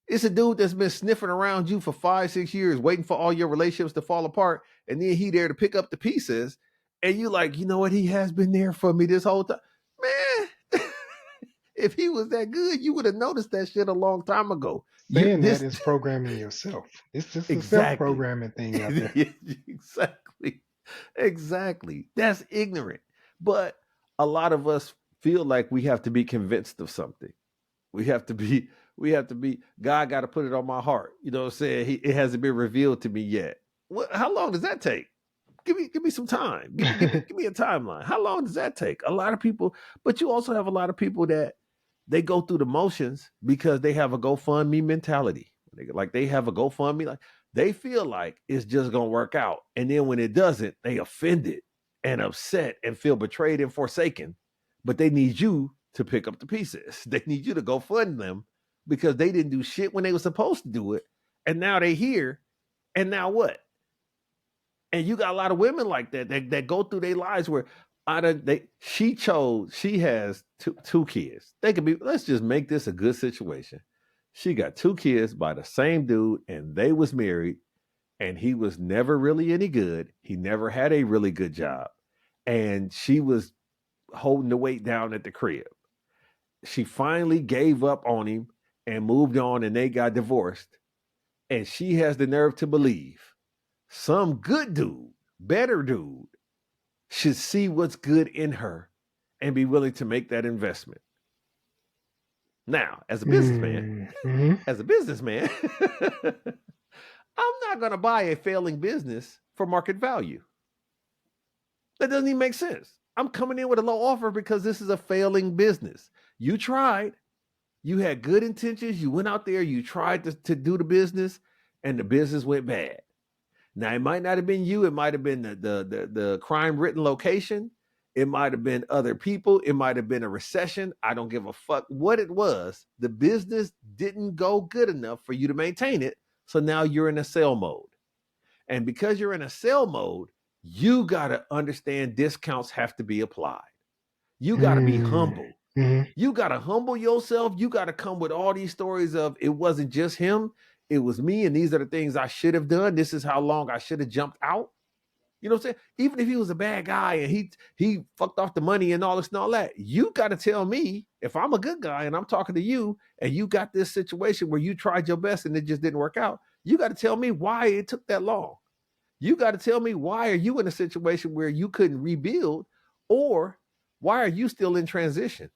It's a dude that's been sniffing around you for 5, 6 years, waiting for all your relationships to fall apart, and then he there to pick up the pieces, and you like, you know what? He has been there for me this whole time, man. If he was that good, you would have noticed that shit a long time ago. You Saying that this is programming yourself. It's just a exactly, self-programming thing out there. exactly, exactly. That's ignorant. But a lot of us feel like we have to be convinced of something. We have to be, God got to put it on my heart. You know what I'm saying? It hasn't been revealed to me yet. How long does that take? Give me some time. Give me a timeline. How long does that take? A lot of people, but you also have a lot of people that they go through the motions because they have a GoFundMe mentality. Like they have a GoFundMe, like they feel like it's just gonna work out. And then when it doesn't, they offended and upset and feel betrayed and forsaken. But they need you to pick up the pieces. They need you to go fund them because they didn't do shit when they were supposed to do it. And now they here. And now what? And you got a lot of women like that go through their lives where she has two kids. They could be, let's just make this a good situation. She got two kids by the same dude, and they was married, and he was never really any good. He never had a really good job. And she was holding the weight down at the crib. She finally gave up on him and moved on, and they got divorced. And she has the nerve to believe some good dude, better dude, should see what's good in her and be willing to make that investment. Now, Mm-hmm. as a businessman, I'm not going to buy a failing business for market value. That doesn't even make sense. I'm coming in with a low offer because this is a failing business. You tried, you had good intentions, you went out there, you tried to do the business, and the business went bad. Now it might not have been you. It might have been the crime written location. It might have been other people. It might have been a recession. I don't give a fuck what it was. The business didn't go good enough for you to maintain it. So now you're in a sell mode. And because you're in a sell mode, you got to understand discounts have to be applied. You got to be humble. Mm-hmm. You got to humble yourself. You got to come with all these stories of it wasn't just him, it was me, and these are the things I should have done. This is how long I should have jumped out. You know what I'm saying? Even if he was a bad guy and he fucked off the money and all this and all that, you got to tell me if I'm a good guy and I'm talking to you and you got this situation where you tried your best and it just didn't work out. You got to tell me why it took that long. You got to tell me why are you in a situation where you couldn't rebuild, or why are you still in transition?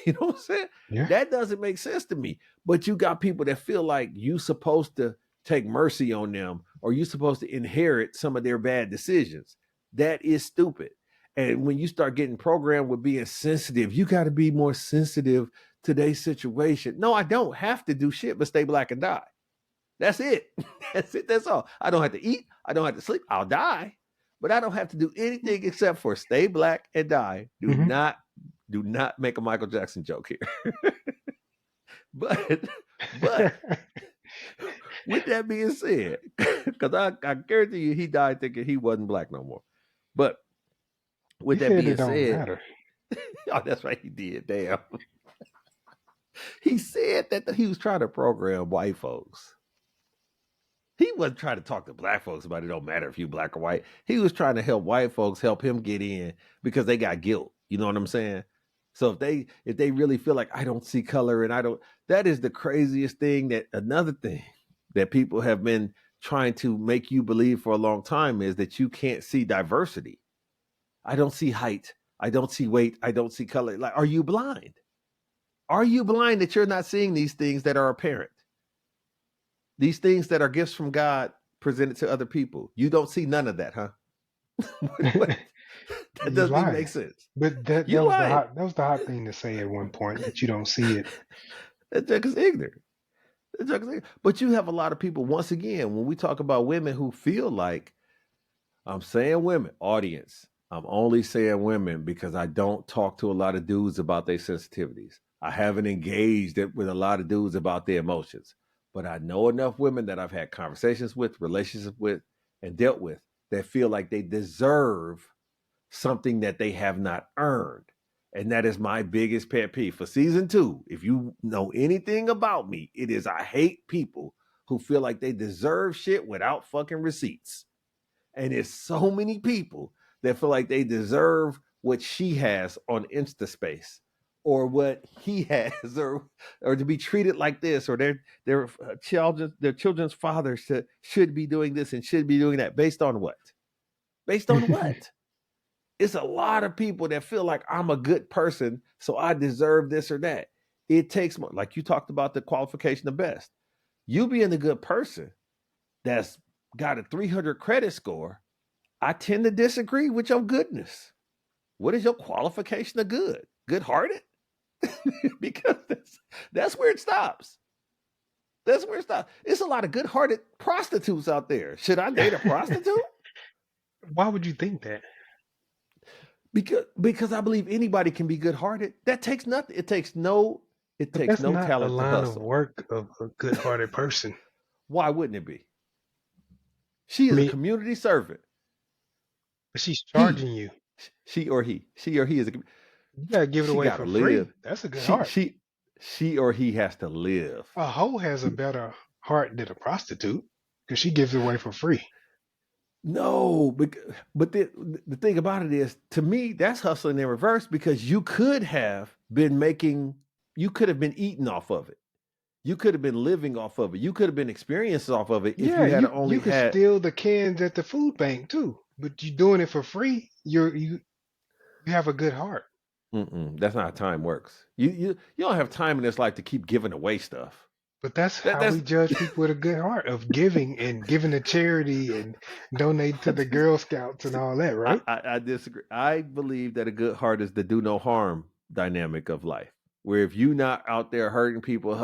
You know what I'm saying? Yeah. That doesn't make sense to me. But you got people that feel like you supposed to take mercy on them or you supposed to inherit some of their bad decisions. That is stupid. And when you start getting programmed with being sensitive, you got to be more sensitive to their situation. No, I don't have to do shit but stay black and die. That's it. That's it. That's all. I don't have to eat. I don't have to sleep. I'll die. But I don't have to do anything except for stay black and die. Mm-hmm. Do not make a Michael Jackson joke here. but with that being said, because I guarantee you he died thinking he wasn't black no more. But He with that said it being don't said, matter. oh, that's right, he did. Damn. He said that he was trying to program white folks. He wasn't trying to talk to black folks about it don't matter if you black or white. He was trying to help white folks help him get in because they got guilt. You know what I'm saying? So if they really feel like I don't see color and I don't, that is the craziest thing. That another thing that people have been trying to make you believe for a long time is that you can't see diversity. I don't see height. I don't see weight. I don't see color. Like, are you blind? Are you blind that you're not seeing these things that are apparent? These things that are gifts from God presented to other people. You don't see none of that, huh? What? That You doesn't even lying. make sense. But that You lying. that was the hot thing to say at one point that you don't see it. That junk is ignorant. That junk is ignorant. But you have a lot of people, once again, when we talk about women who feel like, I'm saying women, audience. I'm only saying women because I don't talk to a lot of dudes about their sensitivities. I haven't engaged with a lot of dudes about their emotions. But I know enough women that I've had conversations with, relationships with, and dealt with that feel like they deserve something that they have not earned. And that is my biggest pet peeve for season 2. If you know anything about me, it is I hate people who feel like they deserve shit without fucking receipts. And it's so many people that feel like they deserve what she has on InstaSpace or what he has, or to be treated like this, or their children's fathers should be doing this and should be doing that. Based on what? Based on what? It's a lot of people that feel like I'm a good person, so I deserve this or that. It takes more, like you talked about the qualification of best. You being a good person that's got a 300 credit score, I tend to disagree with your goodness. What is your qualification of good? Good hearted? Because that's where it stops. That's where it stops. It's a lot of good hearted prostitutes out there. Should I date a prostitute? Why would you think that? Because I believe anybody can be good hearted. That takes nothing. It But takes that's no not a talent to line of hustle. work of a good-hearted person. Why wouldn't it be? She I is a mean, community servant. but she's He, charging you. she or he is a. You gotta give it She away got to for live. free. That's a good She heart. she she or he has to live. A hoe has a better heart than a prostitute because she gives it away for free. No, but the thing about it is, to me, that's hustling in reverse because you could have been making, you could have been eating off of it. You could have been living off of it. You could have been experiencing off of it if Yeah, you had you only could had. steal the cans at the food bank too, but you're doing it for free. You have a good heart. That's not how time works. You don't have time in this life to keep giving away stuff. But that's That how that's we judge people with a good heart of giving and giving to charity and donate to I the just Girl Scouts and see, all that, right? I disagree. I believe that a good heart is the do no harm dynamic of life. Where if you not out there hurting people,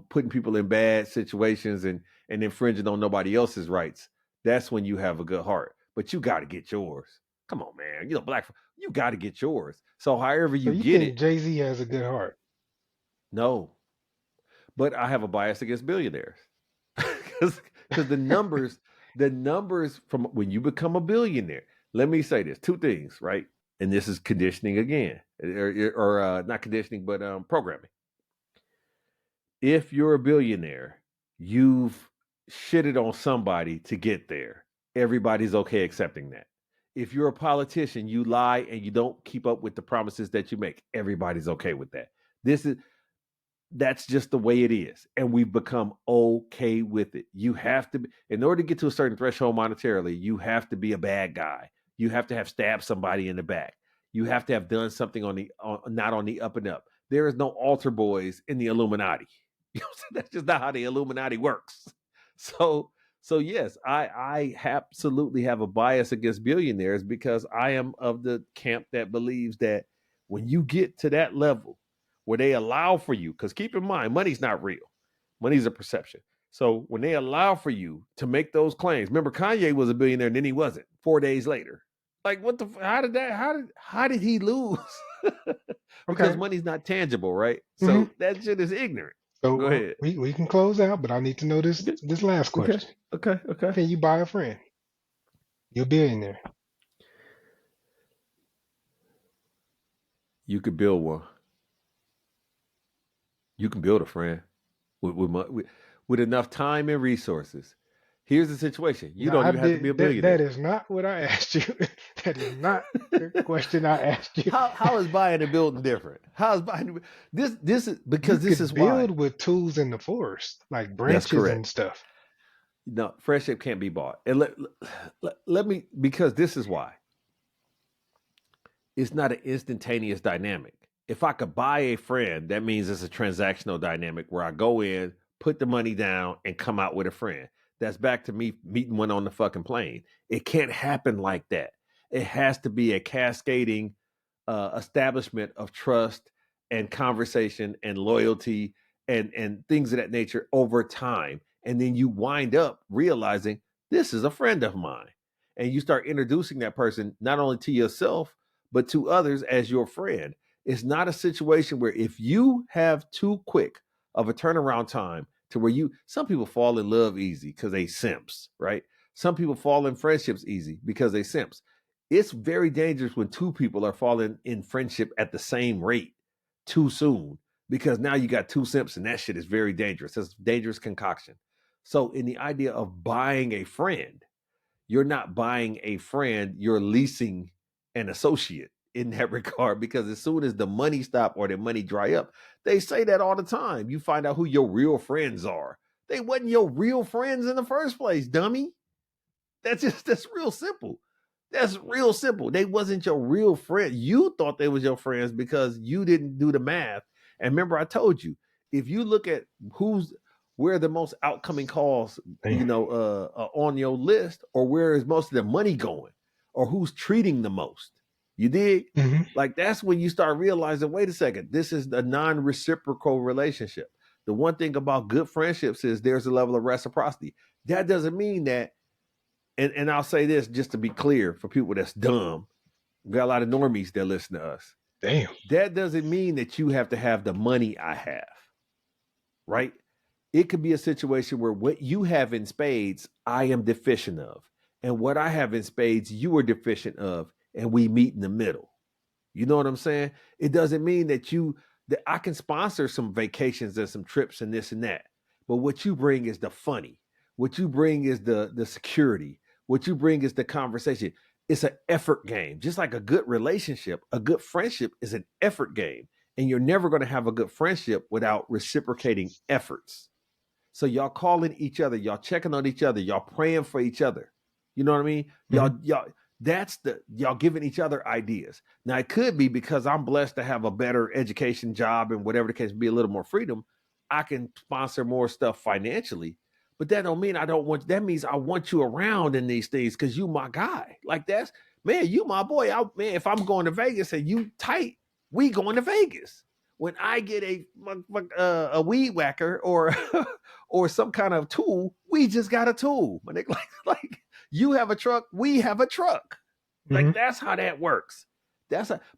putting people in bad situations and infringing on nobody else's rights, that's when you have a good heart. But you got to get yours. Come on, man. You got to get yours. So however So you you get think it, Jay-Z has a good heart? no. But I have a bias against billionaires because the numbers from when you become a billionaire. Let me say this: two things, right? And this is conditioning again, or not conditioning, but programming. If you're a billionaire, you've shitted on somebody to get there. Everybody's okay accepting that. If you're a politician, you lie and you don't keep up with the promises that you make. Everybody's okay with that. This is That's just the way it is. And we've become okay with it. You have to be, in order to get to a certain threshold monetarily, you have to be a bad guy. You have to have stabbed somebody in the back. You have to have done something not on the up and up. There is no altar boys in the Illuminati. You know, that's just not how the Illuminati works. So, so yes, I absolutely have a bias against billionaires because I am of the camp that believes that when you get to that level, where they allow for you, because keep in mind, money's not real. Money's a perception. So when they allow for you to make those claims, remember Kanye was a billionaire and then he wasn't 4 days later. Like what the? How did he lose? Because Okay. money's not tangible, right? hmm So that shit is ignorant. Go So ahead. we can close out, but I need to know Okay. this last Okay. question. Okay. Okay. Can you buy a friend? You're a billionaire. You could build one. You can build a friend with enough time and resources. Here's the situation: you No, don't I even have to be a did that. That billionaire. is not what I asked you. That is not the question I asked you. How is buying and building different? How is buying this is You because this is could why. build with tools in the forest, like That's branches and correct. stuff. No, friendship can't be bought. And let me, because this is why. it's not an instantaneous dynamic. If I could buy a friend, that means it's a transactional dynamic where I go in, put the money down, and come out with a friend. That's back to me meeting one on the fucking plane. It can't happen like that. It has to be a cascading establishment of trust and conversation and loyalty and things of that nature over time. And then you wind up realizing this is a friend of mine. And you start introducing that person not only to yourself, but to others as your friend. It's not a situation where if you have too quick of a turnaround time to where some people fall in love easy because they simps, right? Some people fall in friendships easy because they simps. It's very dangerous when two people are falling in friendship at the same rate too soon because now you got two simps and that shit is very dangerous. It's a dangerous concoction. So, in the idea of buying a friend, you're not buying a friend, you're leasing an associate in that regard because as soon as the money stop or the money dry up, they say that all the time. You find out who your real friends are. They wasn't your real friends in the first place, dummy. That's real simple. That's real simple. They wasn't your real friend. You thought they was your friends because you didn't do the math. And remember, I told you, if you look at where the most outcoming calls, Damn. on your list, or where is most of the money going, or who's treating the most. You dig? Hmm. Like that's when you start realizing, wait a second, this is a non-reciprocal relationship. The one thing about good friendships is there's a level of reciprocity. That doesn't mean that and I'll say this just to be clear for people that's dumb. We got a lot of normies that listen to us. Damn. That doesn't mean that you have to have the money I have, right? It could be a situation where what you have in spades, I am deficient of. And what I have in spades, you are deficient of. And we meet in the middle. You know what I'm saying? It doesn't mean that I can sponsor some vacations and some trips and this and that. But what you bring is the funny. What you bring is the security. What you bring is the conversation. It's an effort game. Just like a good relationship, a good friendship is an effort game. And you're never going to have a good friendship without reciprocating efforts. So y'all calling each other, y'all checking on each other, y'all praying for each other. You know what I mean? Hmm. Y'all giving each other ideas. Now it could be because I'm blessed to have a better education job and whatever the case be, a little more freedom. I can sponsor more stuff financially, but that don't mean I don't want. That means I want you around in these things because you my guy. Like that's man, you my boy. Man, if I'm going to Vegas and you tight, we going to Vegas. When I get a weed whacker or or some kind of tool, we just got a tool. Like you have a truck, we have a truck. Like Hmm. that's how that works.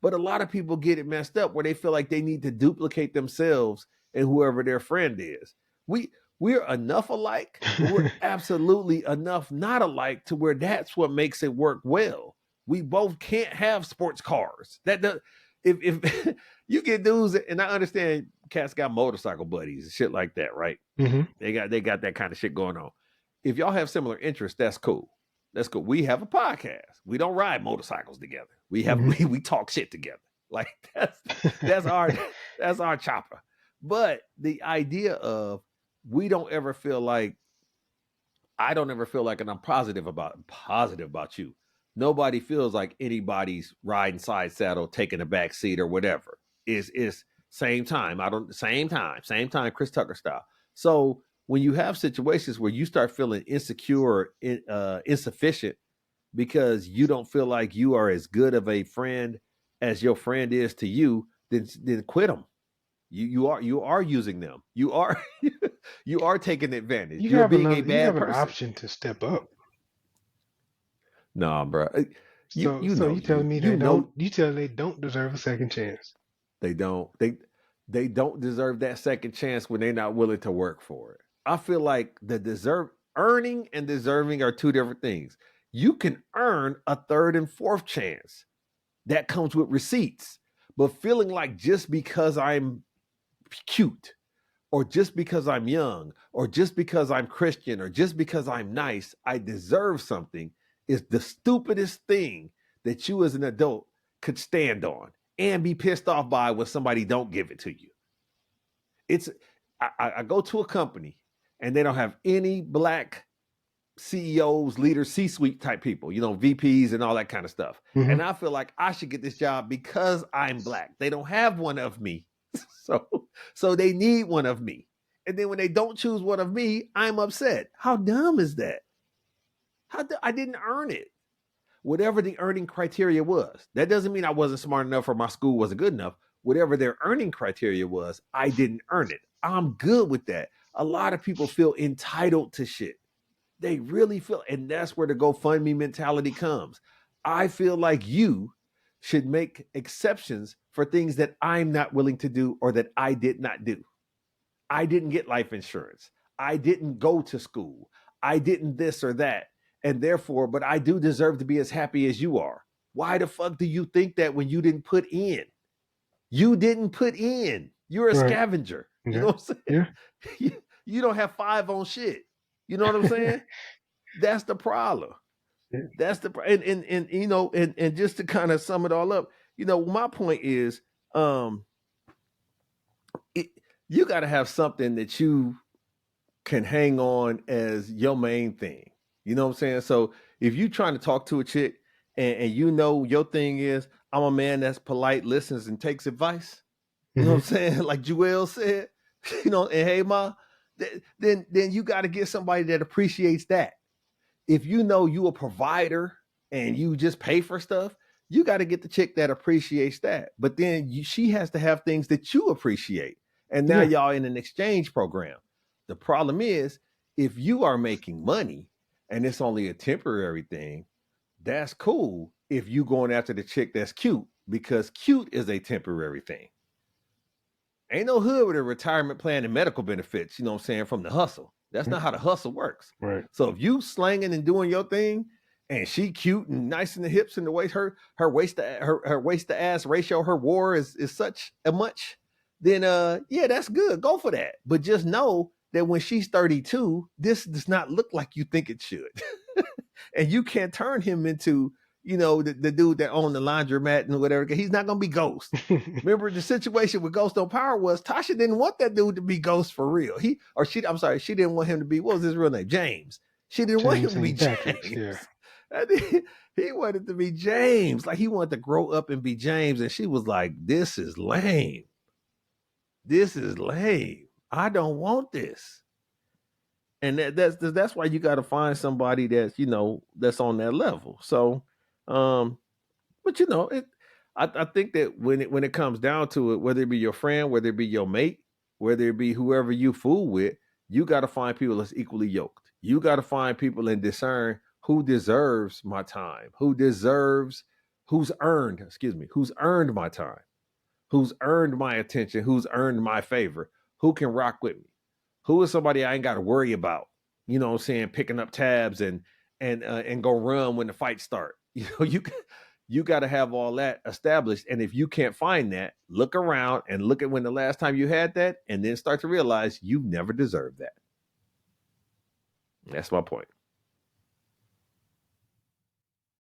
But a lot of people get it messed up where they feel like they need to duplicate themselves and whoever their friend is. We we're enough alike, but we're absolutely enough not alike to where that's what makes it work well. We both can't have sports cars. That does if you get dudes, and I understand cats got motorcycle buddies and shit like that, right? Hmm. They got that kind of shit going on. If y'all have similar interests, that's cool. That's cool. We have a podcast. We don't ride motorcycles together. Hmm. We talk shit together. Like that's our that's our chopper. But the idea of we don't ever feel like I don't ever feel like, and I'm positive about you. Nobody feels like anybody's riding side saddle, taking a back seat or whatever. Is same time. I don't same time, Chris Tucker style. So when you have situations where you start feeling insecure or insufficient because you don't feel like you are as good of a friend as your friend is to you, then quit them. You are using them. You are you are taking advantage. You're being a You have bad an person. option to step up. Nah, bro. You So you so know you telling you me you know you tell they don't deserve a second chance. they don't they don't deserve that second chance when they're not willing to work for it. I feel like the deserve earning and deserving are two different things. You can earn a third and fourth chance. That comes with receipts. But feeling like just because I'm cute or just because I'm young, or just because I'm Christian, or just because I'm nice, I deserve something is the stupidest thing that you as an adult could stand on and be pissed off by when somebody don't give it to you. It's I go to a company and they don't have any black CEOs, leaders, C-suite type people, VPs and all that kind of stuff. Hmm. And I feel like I should get this job because I'm black. They don't have one of me. So they need one of me. And then when they don't choose one of me, I'm upset. How dumb is that? I didn't earn it. Whatever the earning criteria was. That doesn't mean I wasn't smart enough or my school wasn't good enough. Whatever their earning criteria was, I didn't earn it. I'm good with that. A lot of people feel entitled to shit. They really feel, and that's where the GoFundMe mentality comes. I feel like you should make exceptions for things that I'm not willing to do or that I did not do. I didn't get life insurance. I didn't go to school. I didn't this or that. And therefore, but I do deserve to be as happy as you are. Why the fuck do you think that when you didn't put in? You didn't put in. You're a Right. scavenger. You know Yeah. what I'm saying? Yeah. You don't have five on shit. You know what I'm saying? That's the problem. Yeah. That's the and and just to kind of sum it all up, my point is, it, you got to have something that you can hang on as your main thing. You know what I'm saying? So if you trying to talk to a chick and your thing is I'm a man that's polite, listens, and takes advice. You know what I'm Hmm. saying? Like Joel said, and hey ma, then you got to get somebody that appreciates that. If you know you a provider and you just pay for stuff, you got to get the chick that appreciates that. But then she has to have things that you appreciate. And now Yeah. y'all in an exchange program. The problem is if you are making money and it's only a temporary thing, that's cool if you going after the chick that's cute because cute is a temporary thing. Ain't no hood with a retirement plan and medical benefits, you know what I'm saying, from the hustle. That's not how the hustle works. Right. So if you slanging and doing your thing and she cute and nice in the hips and the waist, her waist to her waist to ass ratio, her war is such a much, then yeah, that's good. Go for that. But just know that when she's 32, this does not look like you think it should. And you can't turn him into, the dude that owned the laundromat and whatever. He's not gonna be Ghost. Remember the situation with Ghost on Power was Tasha didn't want that dude to be Ghost for real. I'm sorry, she didn't want him to be, what was his real name? James. She didn't want him James to be St. Patrick's. Yeah. James. He wanted to be James. Like he wanted to grow up and be James. And she was like, this is lame. This is lame. I don't want this. And that's why you got to find somebody that's that's on that level. So, but I think that when it comes down to it, whether it be your friend, whether it be your mate, whether it be whoever you fool with, you got to find people that's equally yoked. You got to find people and discern who deserves my time, who's earned my time, who's earned my attention, who's earned my favor, who can rock with me, who is somebody I ain't got to worry about. You know what I'm saying? Picking up tabs and go run when the fights start. You got to have all that established. And if you can't find that, look around and look at when the last time you had that, and then start to realize you never deserved that. That's my point.